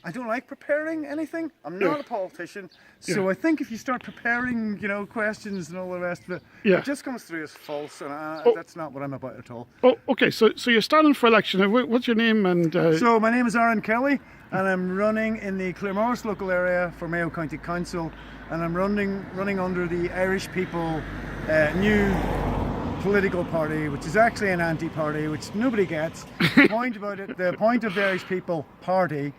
I don't like preparing anything. I'm not a politician. So I think if you start preparing, questions and all the rest of it, it just comes through as false, and that's not what I'm about at all. Oh, okay. So you're standing for election. What's your name? And So my name is Aaron Kelly, and I'm running in the Claremorris local area for Mayo County Council, and I'm running under the Irish People new political party, which is actually an anti-party, which nobody gets. The point about it, the point of the Irish People Party,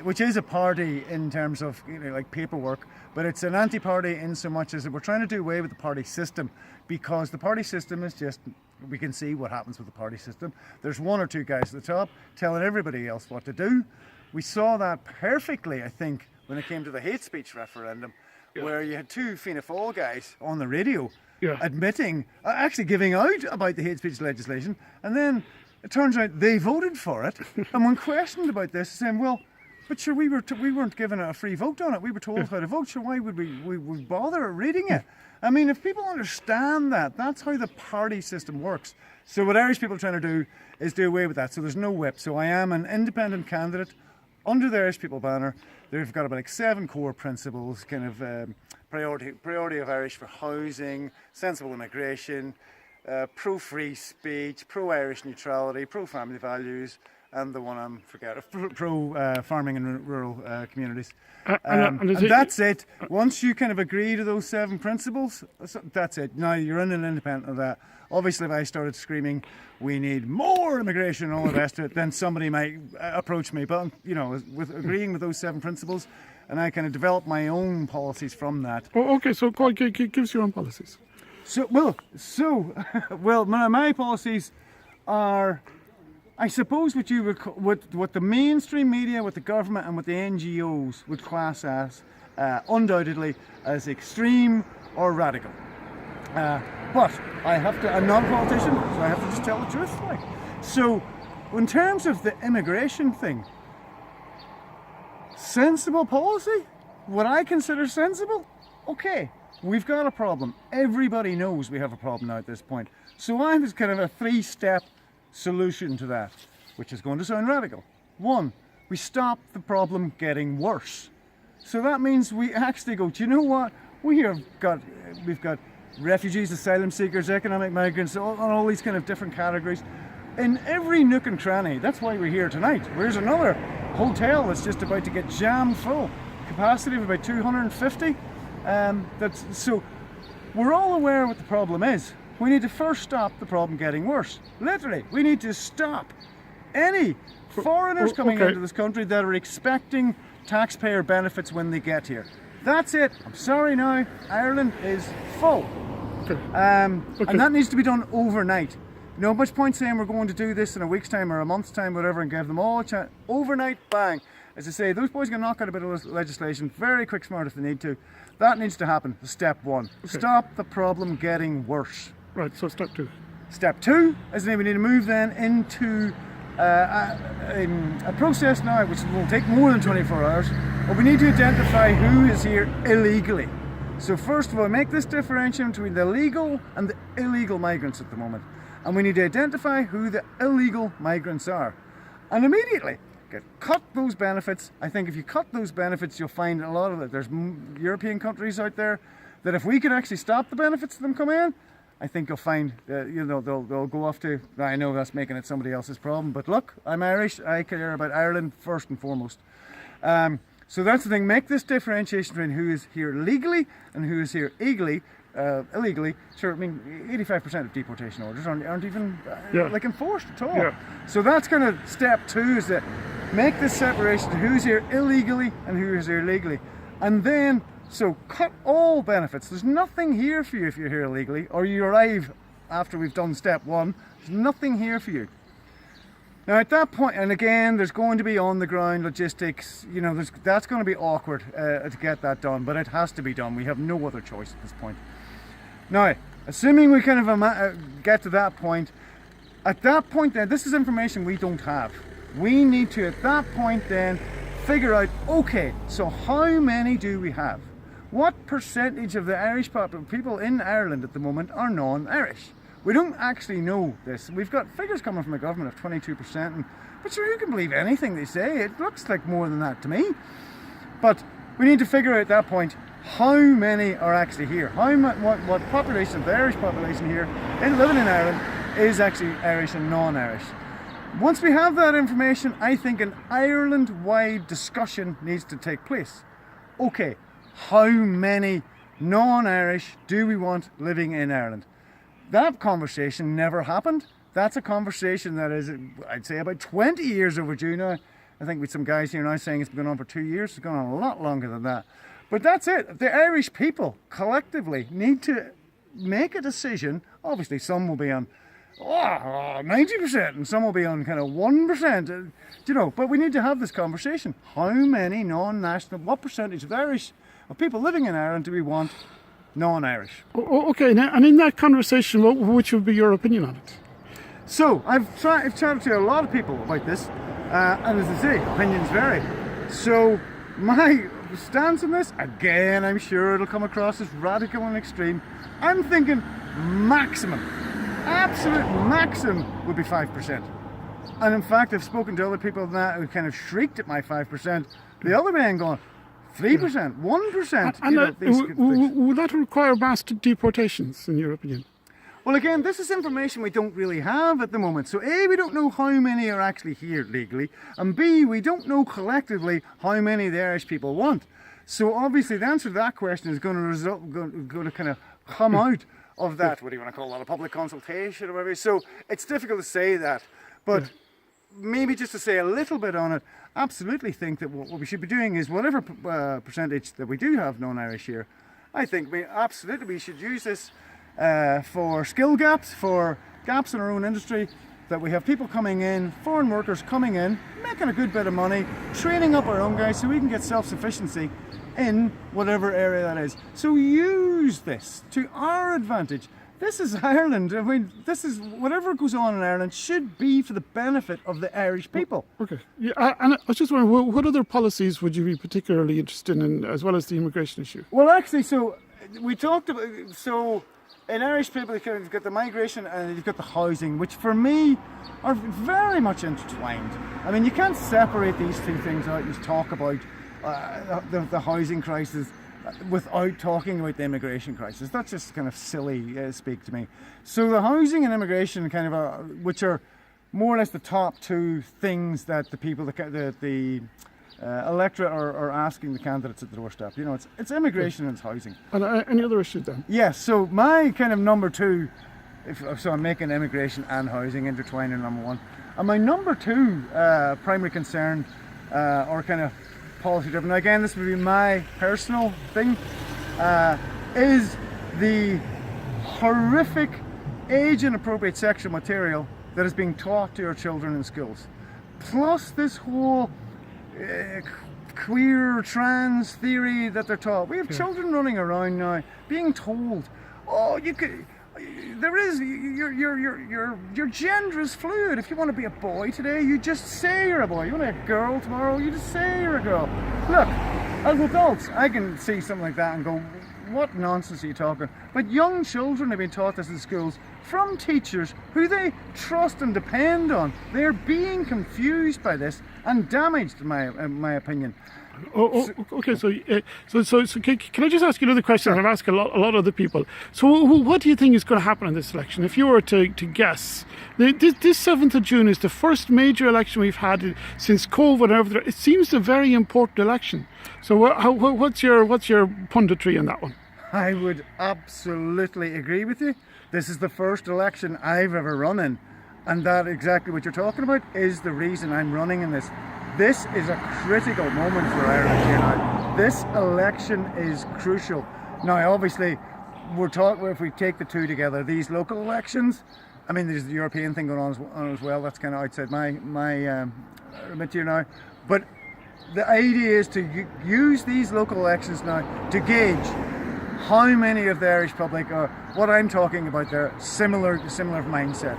which is a party in terms of like paperwork, but it's an anti-party in so much as that we're trying to do away with the party system, because the party system is just, we can see what happens with the party system. There's one or two guys at the top telling everybody else what to do. We saw that perfectly, I think, when it came to the hate speech referendum, where you had two Fianna Fáil guys on the radio admitting, actually giving out about the hate speech legislation, and then it turns out they voted for it. And when questioned about this, saying, well, but sure, we weren't given a free vote on it. We were told how to vote. So why would we bother reading it? I mean, if people understand that, that's how the party system works. So what Irish People are trying to do is do away with that. So there's no whip. So I am an independent candidate under the Irish People banner. They've got about like 7 core principles, kind of priority of Irish for housing, sensible immigration, pro-free speech, pro-Irish neutrality, pro-family values, and the one I'm forgetting, pro-farming and rural communities. And that's it. Once you kind of agree to those 7 principles, that's it. Now you're in an independent of that. Obviously, if I started screaming, we need more immigration and all the rest of it, then somebody might approach me. But, with agreeing with those 7 principles, and I kind of develop my own policies from that. Oh, okay, so give us your own policies. My policies are, I suppose, what the mainstream media, what the government, and what the NGOs would class as undoubtedly as extreme or radical. But I'm not a politician, so I have to just tell the truth. So, in terms of the immigration thing, sensible policy, what I consider sensible, okay, we've got a problem. Everybody knows we have a problem now at this point. So I have kind of a 3-step solution to that, which is going to sound radical. 1, we stop the problem getting worse. So that means we actually go, do you know what? We've got refugees, asylum seekers, economic migrants, all these kind of different categories in every nook and cranny. That's why we're here tonight. Where's another hotel that's just about to get jam full, capacity of about 250. So we're all aware what the problem is. We need to first stop the problem getting worse. Literally, we need to stop any foreigners coming into this country that are expecting taxpayer benefits when they get here. That's it. I'm sorry now, Ireland is full. And that needs to be done overnight. No much point saying we're going to do this in a week's time or a month's time, whatever, and give them all a chance. Overnight, bang. As I say, those boys can knock out a bit of legislation, very quick smart if they need to. That needs to happen. Step 1. Stop the problem getting worse. Right, so step 2. Step 2 is we need to move then into a process now which will take more than 24 hours, but we need to identify who is here illegally. So first of all, make this differentiation between the legal and the illegal migrants at the moment. And we need to identify who the illegal migrants are. And immediately, cut those benefits. I think if you cut those benefits, you'll find a lot of it. There's European countries out there that if we could actually stop the benefits of them coming in, I think you'll find they'll go off to, I know that's making it somebody else's problem, but look, I'm Irish, I care about Ireland first and foremost. So that's the thing, make this differentiation between who is here legally and who is here illegally. Sure, I mean, 85% of deportation orders aren't even enforced at all. Yeah. So that's kind of step 2, is that make this separation to who's here illegally and who is here legally. And then, so cut all benefits. There's nothing here for you if you're here illegally, or you arrive after we've done step 1. There's nothing here for you. Now at that point, and again, there's going to be on the ground logistics, that's going to be awkward to get that done, but it has to be done. We have no other choice at this point. Now, assuming we kind of get to that point, at that point then, this is information we don't have. We need to, at that point then, figure out, okay, so how many do we have? What percentage of the Irish people in Ireland at the moment are non-Irish? We don't actually know this. We've got figures coming from the government of 22%, but sure, you can believe anything they say. It looks like more than that to me. But we need to figure out at that point how many are actually here. What population of the Irish population here living in Ireland is actually Irish and non-Irish. Once we have that information, I think an Ireland-wide discussion needs to take place. Okay, how many non-Irish do we want living in Ireland? That conversation never happened. That's a conversation that is, I'd say, about 20 years overdue now. I think with some guys here now saying it's been going on for 2 years. It's gone on a lot longer than that. But that's it. The Irish people collectively need to make a decision. Obviously, some will be on 90% and some will be on kind of 1%. But we need to have this conversation. How many non-national, what percentage of people living in Ireland do we want non-Irish? Okay, now, and in that conversation, which would be your opinion on it? So, I've chatted to a lot of people about this, and as I say, opinions vary. So, my stance on this, again, I'm sure it'll come across as radical and extreme. I'm thinking maximum, absolute maximum would be 5%. And in fact, I've spoken to other people than that who kind of shrieked at my 5%. The other man going, 3%, 1%. And would that require mass deportations, in your opinion? Well, again, this is information we don't really have at the moment. So A, we don't know how many are actually here legally, and B, we don't know collectively how many the Irish people want. So obviously the answer to that question is going to kind of come out of that, what do you want to call that, a public consultation or whatever. So it's difficult to say that, but maybe just to say a little bit on it, absolutely think that what we should be doing is whatever percentage that we do have non-Irish here, I think we should use this for skill gaps, for gaps in our own industry, that we have people coming in, foreign workers coming in, making a good bit of money, training up our own guys so we can get self-sufficiency in whatever area that is. So use this to our advantage. This is Ireland. I mean, this is whatever goes on in Ireland should be for the benefit of the Irish people. Okay. Yeah, and I was just wondering, what other policies would you be particularly interested in, as well as the immigration issue? Well, actually, so we talked about, in Irish people, you've got the migration and you've got the housing, which for me are very much intertwined. I mean, you can't separate these two things out and talk about the housing crisis without talking about the immigration crisis. That's just kind of silly speak to me. So the housing and immigration kind of are, which are more or less the top two things that the people, the electorate are asking the candidates at the doorstep. It's immigration and it's housing. And any other issues then? Yes, so my kind of number two, so I'm making immigration and housing intertwined in number one. And my number two primary concern, or kind of policy driven, now again this would be my personal thing, is the horrific age inappropriate sexual material that is being taught to our children in schools. Plus this whole queer trans theory that they're taught. We have children running around now being told, your gender is fluid. If you want to be a boy today, you just say you're a boy. You want to be a girl tomorrow, you just say you're a girl. Look, as adults, I can see something like that and go, what nonsense are you talking? But young children have been taught this in schools from teachers who they trust and depend on. They're being confused by this and damaged, in my opinion. Okay. So can I just ask you another question? I've asked a lot of other people. So, what do you think is going to happen in this election? If you were to guess, this 7th of June is the first major election we've had since COVID and everything. It seems a very important election. So, what's your punditry on that one? I would absolutely agree with you. This is the first election I've ever run in, and that exactly what you're talking about is the reason I'm running in this. This is a critical moment for Ireland here now. This election is crucial. Now, obviously, if we take the two together, these local elections, I mean, there's the European thing going on as well. That's kind of outside my remit here now. But the idea is to use these local elections now to gauge how many of the Irish public are, what I'm talking about there, similar mindset.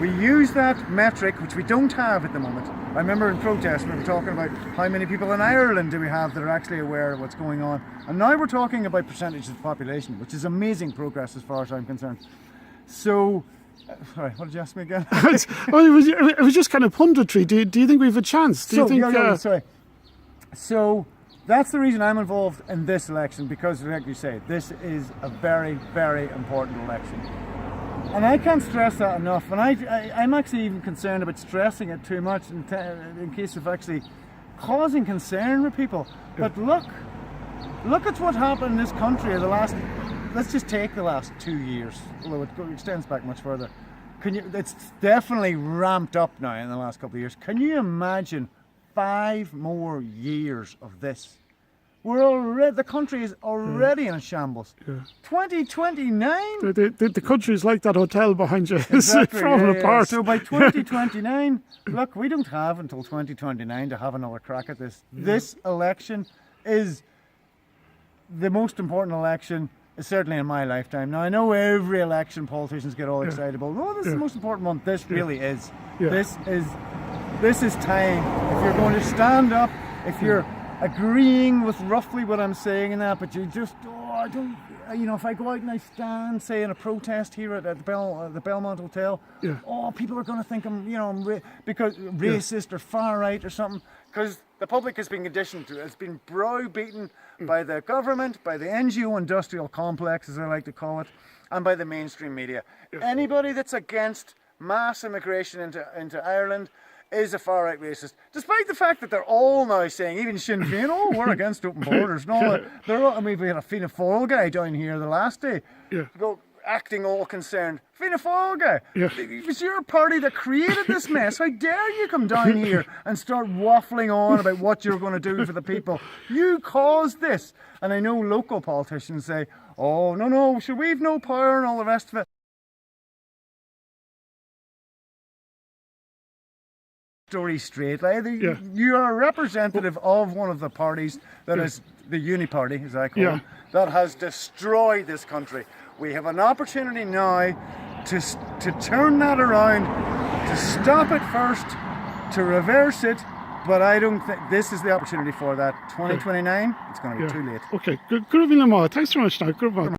We use that metric, which we don't have at the moment. I remember in protest we were talking about how many people in Ireland do we have that are actually aware of what's going on. And now we're talking about percentage of the population, which is amazing progress as far as I'm concerned. So, sorry, what did you ask me again? Well, it was just kind of punditry. Do you think we have a chance? Do you think? Sorry. So that's the reason I'm involved in this election, because, like you say, this is a very, very important election. And I can't stress that enough. And I'm actually even concerned about stressing it too much in case of actually causing concern with people. But look at what happened in this country in the last, let's just take the last 2 years, although it extends back much further. It's definitely ramped up now in the last couple of years. Can you imagine 5 more years of this? The country is already in a shambles. 2029? The country is like that hotel behind you. Exactly, it's falling apart. So by 2029, look, we don't have until 2029 to have another crack at this. This election is the most important election, certainly in my lifetime. Now, I know every election politicians get all excited about, no, this is the most important one. This really is. This is time. If you're going to stand up, if you're agreeing with roughly what I'm saying in that, but you just, I don't, if I go out and I stand, say, in a protest here at the Belmont Hotel, people are going to think I'm, because racist or far right or something, because the public has been conditioned to it. It's been browbeaten by the government, by the NGO industrial complex, as I like to call it, and by the mainstream media. Anybody that's against mass immigration into Ireland is a far-right racist, despite the fact that they're all now saying, even Sinn Féin, we're against open borders. No, we had a Fianna Fáil guy down here the last day, acting all concerned. Fianna Fáil guy, it was your party that created this mess. How dare you come down here and start waffling on about what you're going to do for the people? You caused this. And I know local politicians say, oh, no, sure, we've no power and all the rest of it. Story straight. You are a representative of one of the parties that is the Uni Party, as I call it, that has destroyed this country. We have an opportunity now to turn that around, to stop it first, to reverse it. But I don't think this is the opportunity for that. 2029, it's going to be too late. Okay, good evening, Lamar. Thanks very much now. Good